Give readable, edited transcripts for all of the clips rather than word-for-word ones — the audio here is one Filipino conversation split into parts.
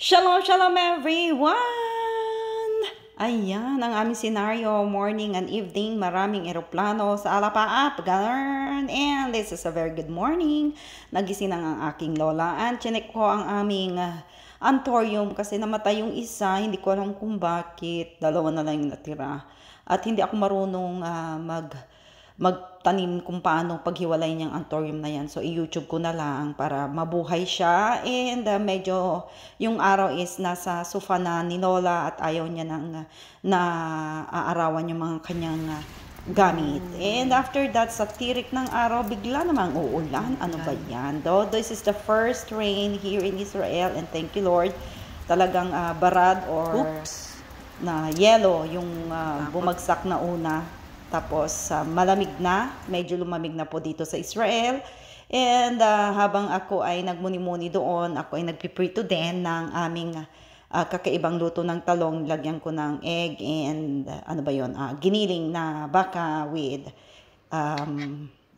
Shalom, shalom everyone! Ayan, ang aming senaryo, morning and evening, maraming eroplano sa alapaap, ganun. And this is a very good morning. Nagising ang aking lola and chinek ko ang aming antorium kasi namatay yung isa, hindi ko alam kung bakit, dalawa na lang yung natira. At hindi ako marunong magtanim kung paano paghiwalay niyang antorium na yan. So, i-YouTube ko na lang para mabuhay siya. And medyo yung araw is nasa sofa na ni Lola at ayaw niya nang naaarawan yung mga kanyang gamit. And after that, sa tirik ng araw, bigla namang uulan. Ano ba yan? Though this is the first rain here in Israel and thank you Lord. Talagang barad or na yellow yung bumagsak na una. Tapos malamig na, medyo lumamig na po dito sa Israel. And habang ako ay nagmuni-muni doon, ako ay nagpiprito din ng aming kakaibang luto ng talong. Lagyan ko ng egg and ano ba yun, giniling na baka with,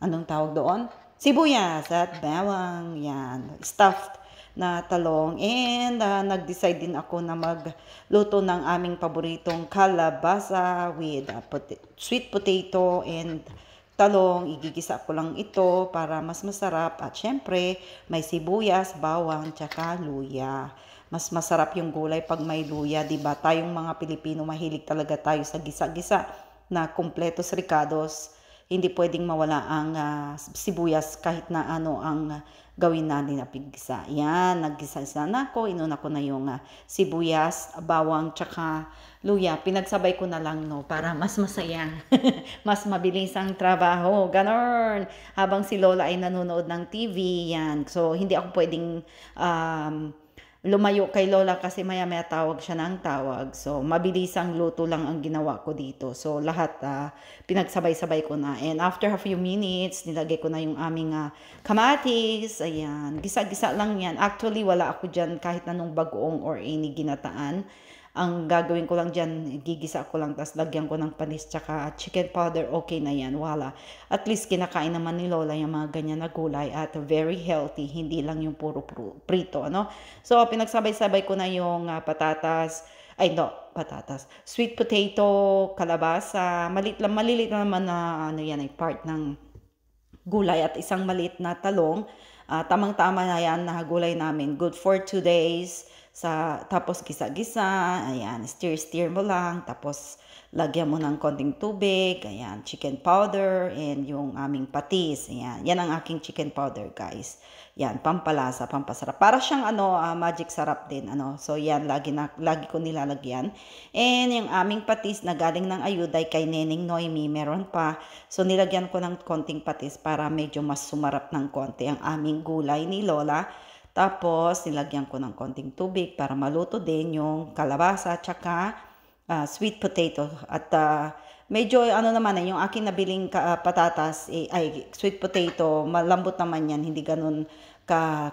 anong tawag doon? Sibuyas at bawang, yan, stuffed na talong. And nag-decide din ako na magluto ng aming paboritong kalabasa with sweet potato and talong. Igigisa ko lang ito para mas masarap. At syempre, may sibuyas, bawang, tsaka luya. Mas masarap yung gulay pag may luya, diba? Tayong mga Pilipino, mahilig talaga tayo sa gisa-gisa na kumpletos ricados. Hindi pwedeng mawala ang sibuyas kahit na ano ang gawin natin na pigisa. Yan, naggisa-gisa na ako. Inuna ko na yung sibuyas, bawang, tsaka luya. Pinagsabay ko na lang, no, para mas masaya. Mas mabilis ang trabaho. Ganon. Habang si Lola ay nanonood ng TV, yan. So, hindi ako pwedeng lumayo kay Lola kasi maya-maya tawag siya ng tawag. So, mabilisang luto lang ang ginawa ko dito. So, lahat pinagsabay-sabay ko na. And after a few minutes, nilagay ko na yung aming kamatis. Ayan, gisa-gisa lang yan. Actually, wala ako dyan kahit anong bagoong or any ginataan. Ang gagawin ko lang dyan, gigisa ko lang, tapos lagyan ko ng panis, tsaka chicken powder, okay na yan, wala. At least kinakain naman ni Lola yung mga ganyan na gulay at very healthy, hindi lang yung puro prito, ano. So, pinagsabay-sabay ko na yung sweet potato, kalabasa, maliliit na naman na, ano yan, ay part ng gulay at isang maliit na talong. Tamang-tama na yan na gulay namin, good for 2 days. Tapos gisa-gisa, ayan, stir mo lang, tapos lagyan mo ng konting tubig, ayan, chicken powder, and yung aming patis, ayan, yan ang aking chicken powder, guys. Yan, pampalasa, pampasarap. Para siyang magic sarap din, So yan, lagi ko nilalagyan. And yung aming patis na galing ng ayuday kay Neneng Noemi, meron pa. So nilagyan ko ng konting patis para medyo mas sumarap ng konti ang aming gulay ni Lola. Tapos, nilagyan ko ng konting tubig para maluto din yung kalabasa tsaka sweet potato. At medyo naman yung aking nabiling patatas, sweet potato, malambot naman yan, hindi ganun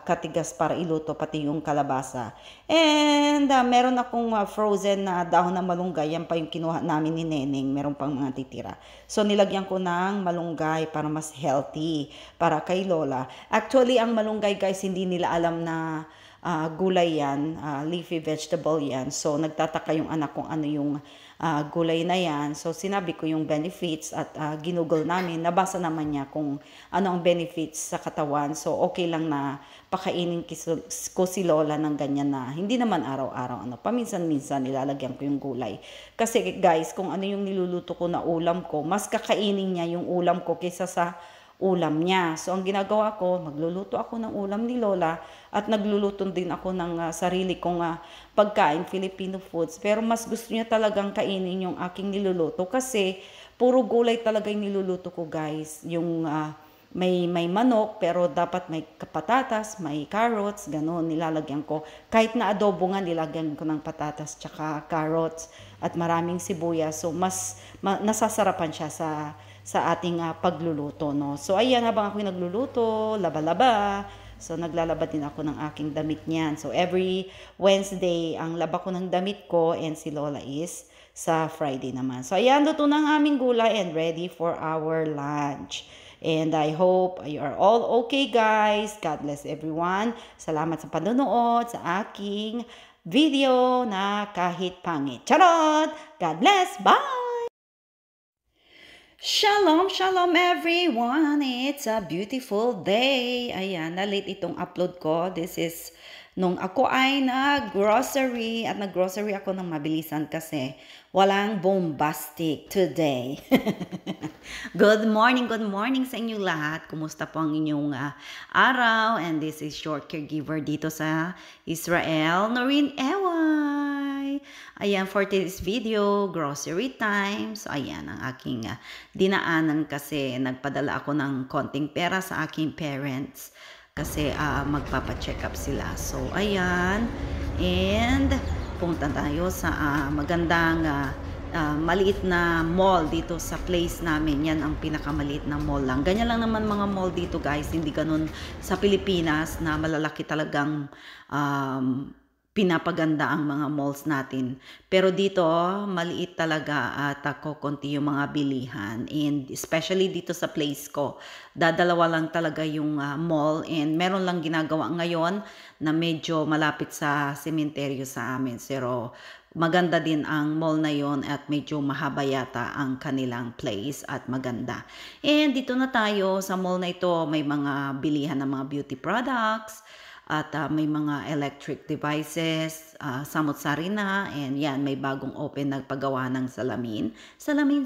katigas para iluto, pati yung kalabasa. And meron akong frozen na dahon ng malunggay, yan pa yung kinuha namin ni Neneng, meron pang mga titira. So nilagyan ko ng malunggay para mas healthy para kay Lola. Actually, ang malunggay, guys, hindi nila alam na gulay yan, leafy vegetable yan. So nagtataka yung anak kung ano yung gulay na yan. So sinabi ko yung benefits at ginugol namin. Nabasa naman niya kung ano ang benefits sa katawan. So okay lang na pakainin ko si Lola ng ganyan na hindi naman araw-araw. Paminsan-minsan nilalagyan ko yung gulay. Kasi guys, kung ano yung niluluto ko na ulam ko, mas kakainin niya yung ulam ko kaysa sa ulam niya. So, ang ginagawa ko, magluluto ako ng ulam ni Lola at nagluluto din ako ng sarili kong pagkain, Filipino foods. Pero mas gusto niya talagang kainin yung aking niluluto kasi puro gulay talaga yung niluluto ko, guys. Yung may manok, pero dapat may patatas, may carrots, gano'n, nilalagyan ko. Kahit na adobo nga, nilagyan ko ng patatas, tsaka carrots, at maraming sibuyas. So, mas nasasarapan siya sa ating pagluluto, no? So, ayan, habang ako nagluluto, laba-laba. So, naglalaba din ako ng aking damit niyan. So, every Wednesday, ang laba ko ng damit ko, and si Lola is sa Friday naman. So, ayan, luto ng aming gulay and ready for our lunch. And I hope you are all okay, guys. God bless everyone. Salamat sa panonood sa aking video na kahit pangit. Charot! God bless! Bye! Shalom, shalom everyone! It's a beautiful day. Ayan, na-late itong upload ko. This is nung ako ay nag-grocery at nag-grocery ako ng mabilisan kasi walang bombastic today. Good morning sa inyo lahat. Kumusta po ang inyong araw? And this is short caregiver dito sa Israel, Noreen Eway. Ayan, for today's video, grocery time. So, ayan, ang aking dinaanan kasi nagpadala ako ng konting pera sa aking parents kasi magpapa-check up sila. So, ayan. And, punta tayo sa magandang maliit na mall dito sa place namin. Yan ang pinakamaliit na mall lang. Ganyan lang naman mga mall dito, guys. Hindi ganun sa Pilipinas na malalaki talagang pinapaganda ang mga malls natin. Pero dito, maliit talaga at konti yung mga bilihan. And especially dito sa place ko, dadalawa lang talaga yung mall. And meron lang ginagawa ngayon na medyo malapit sa sementeryo sa amin. Pero maganda din ang mall na yon at medyo mahaba yata ang kanilang place at maganda. And dito na tayo sa mall na ito, may mga bilihan ng mga beauty products, at may mga electric devices, samot-sari na, and yan, may bagong open na paggawa ng salamin. Salamin.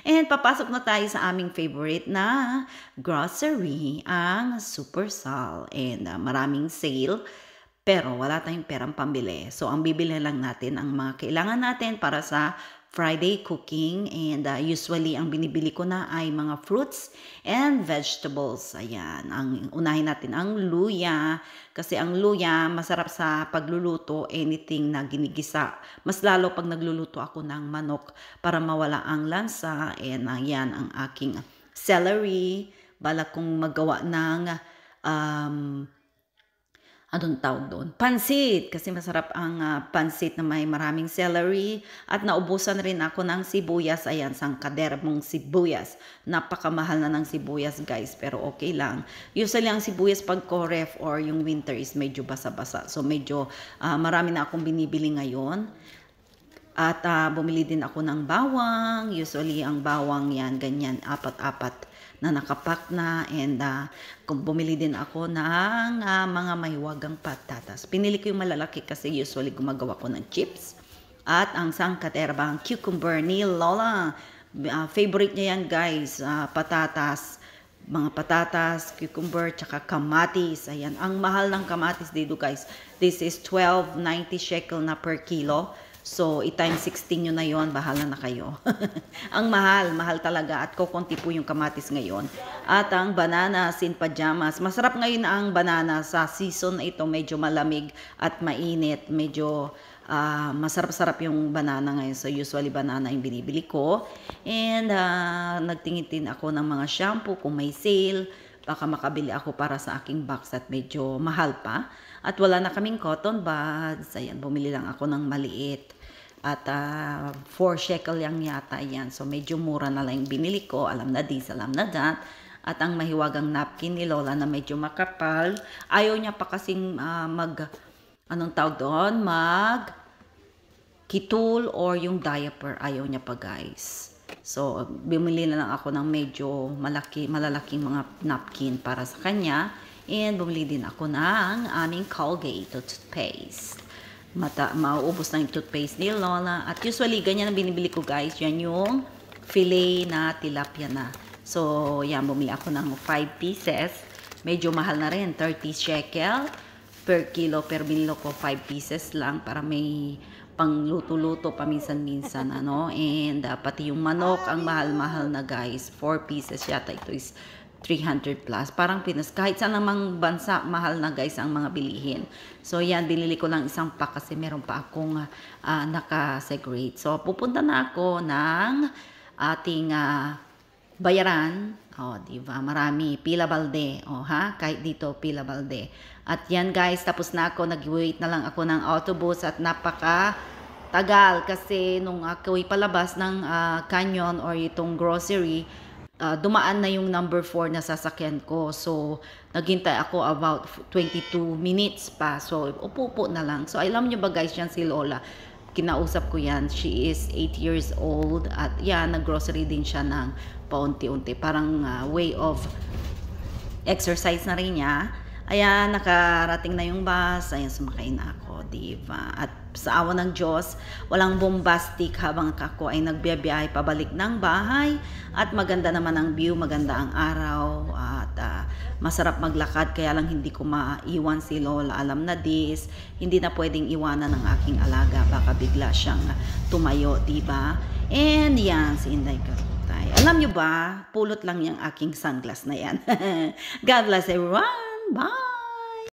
And papasok na tayo sa aming favorite na grocery, ang Supersal. And maraming sale, pero wala tayong perang pambili. So, ang bibili lang natin ang mga kailangan natin para sa Friday cooking, and usually ang binibili ko na ay mga fruits and vegetables. Ayan, ang unahin natin ang luya kasi ang luya masarap sa pagluluto, anything na ginigisa. Mas lalo pag nagluluto ako ng manok para mawala ang lansa. And ayan ang aking celery. Balak kong magawa ng anong tawag doon? Pansit! Kasi masarap ang pansit na may maraming celery. At naubusan rin ako ng sibuyas. Ayan, sangkader mong sibuyas. Napakamahal na ng sibuyas, guys. Pero okay lang. Usually ang sibuyas pag koref or yung winter is medyo basa-basa. So medyo marami na akong binibili ngayon. At bumili din ako ng bawang. Usually ang bawang yan, ganyan, apat-apat na nakapak na. And bumili din ako ng mga mahiwagang patatas. Pinili ko yung malalaki kasi usually gumagawa ko ng chips. At ang sangkaterbang cucumber ni Lola. Favorite niya yan, guys. Patatas. Mga patatas, cucumber, tsaka kamatis. Ayan. Ang mahal ng kamatis dito, guys. This is 12.90 shekel na per kilo. So, i-times 16 nyo na yon, bahala na kayo. Ang mahal talaga at kukunti po yung kamatis ngayon. At ang banana in pajamas. Masarap ngayon ang banana sa season na ito, medyo malamig at mainit. Medyo masarap-sarap yung banana ngayon. So, usually banana yung binibili ko. And nagtingin din ako ng mga shampoo kung may sale. Baka makabili ako para sa aking box at medyo mahal pa. At wala na kaming cotton buds. Ayan, bumili lang ako ng maliit. At 4 shekel yang yata yan. So, medyo mura na lang yung binili ko. Alam na this, alam na that. At ang mahiwagang napkin ni Lola na medyo makapal. Ayaw niya pa kasing anong tawag doon? Kitul or yung diaper. Ayaw niya pa, guys. So, bumili na lang ako ng medyo malalaking mga napkin para sa kanya. And bumili din ako ng aming Colgate toothpaste. Mauubos na yung toothpaste ni Lola. At usually, ganyan ang binibili ko, guys. Yan yung filet na tilapia na. So, yan, bumili ako ng 5 pieces. Medyo mahal na rin, 30 shekel per kilo. Pero binili ko 5 pieces lang para may pangluto-luto paminsan-minsan. And pati yung manok, ang mahal-mahal na, guys. 4 pieces yata. Ito is 300 plus. Parang Pinas. Kahit saan namang bansa, mahal na, guys, ang mga bilihin. So, yan, binili ko lang isang pack kasi meron pa akong naka-segregate. So, pupunta na ako ng ating bayaran. Diba? Marami. Pila balde. Kahit dito, pila balde. At yan, guys, tapos na ako. Nag-wait na lang ako ng autobus at napaka-tagal kasi nung ako'y palabas ng canyon or itong grocery, dumaan na yung number 4 na sasakyan ko. So, naghintay ako about 22 minutes pa. So, upo-upo na lang. So, alam nyo ba guys, yan si Lola. Kinausap ko yan. She is 8 years old. At yan, nag-grocery din siya ng paunti-unti. Parang way of exercise na rin niya. Ayan, nakarating na yung bus. Ayan, sumakay na ako, diba? At sa awa ng Diyos, walang bombastic habang ako ay nagbiyabiyahe pabalik ng bahay. At maganda naman ang view, maganda ang araw. At masarap maglakad, kaya lang hindi ko maiwan si Lola. Alam na this, hindi na pwedeng iwanan ng aking alaga. Baka bigla siyang tumayo, diba? And yan, si Inday Karutay. Alam nyo ba, pulot lang yung aking sunglass na yan. God bless everyone. Bye!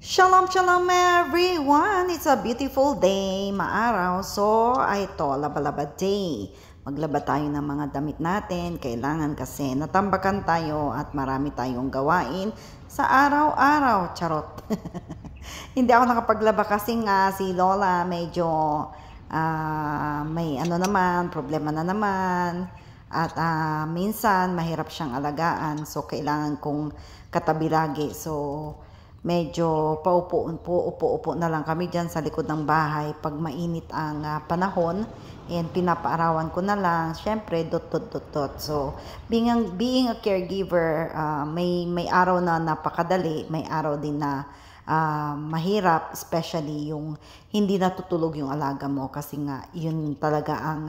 Shalom, shalom everyone! It's a beautiful day, maaraw. So, ito, laba-laba day. Maglaba tayo ng mga damit natin. Kailangan kasi natambakan tayo at marami tayong gawain sa araw-araw. Charot. Hindi ako nakapaglaba kasi nga si Lola medyo may problema na naman. At minsan, mahirap siyang alagaan. So, kailangan kong katabi lagi. So, medyo paupo-upo na lang kami dyan sa likod ng bahay. Pag mainit ang panahon, and pinapaarawan ko na lang. Siyempre, dot. So, being a caregiver, may araw na napakadali. May araw din na mahirap, especially yung hindi natutulog yung alaga mo kasi nga yun talaga ang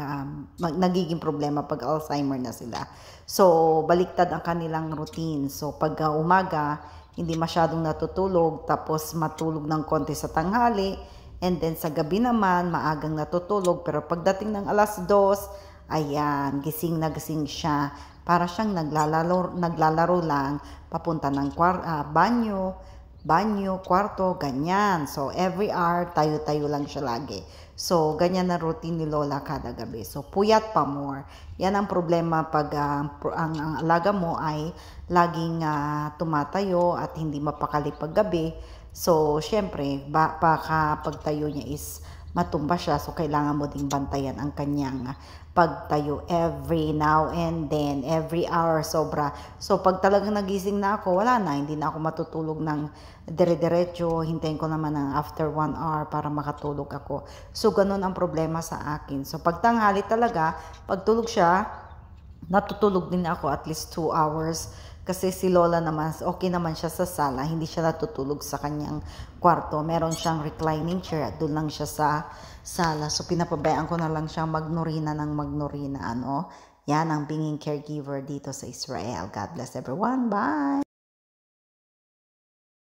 nagiging problema pag Alzheimer na sila. So, baliktad ang kanilang routine. So, pag umaga, hindi masyadong natutulog, tapos matulog ng konti sa tanghali, and then sa gabi naman, maagang natutulog, pero pagdating ng alas 2, ayan, gising na gising siya. Para siyang naglalaro lang, papunta ng banyo, kwarto, ganyan. So, every hour, tayo-tayo lang siya lagi. So, ganyan na routine ni Lola kada gabi. So, puyat pa more. Yan ang problema pag ang alaga mo ay laging tumatayo at hindi mapakali pag gabi. So, syempre, baka pagtayo niya is matumba siya. So, kailangan mo ding bantayan ang kanyang pagtayo every now and then, every hour, sobra. So, pag talagang nagising na ako, wala na, hindi na ako matutulog ng dire-diretso. Hintayin ko naman ng after 1 hour para makatulog ako. So, ganun ang problema sa akin. So, pag tanghali talaga, pag tulog siya, natutulog din ako at least 2 hours. Kasi si Lola naman, okay naman siya sa sala, hindi siya natutulog sa kanyang kwarto. Meron siyang reclining chair at doon lang siya sa sala. So, pinapabayaan ko na lang siyang magnorina ng magnorina. Yan ang being caregiver dito sa Israel. God bless everyone. Bye!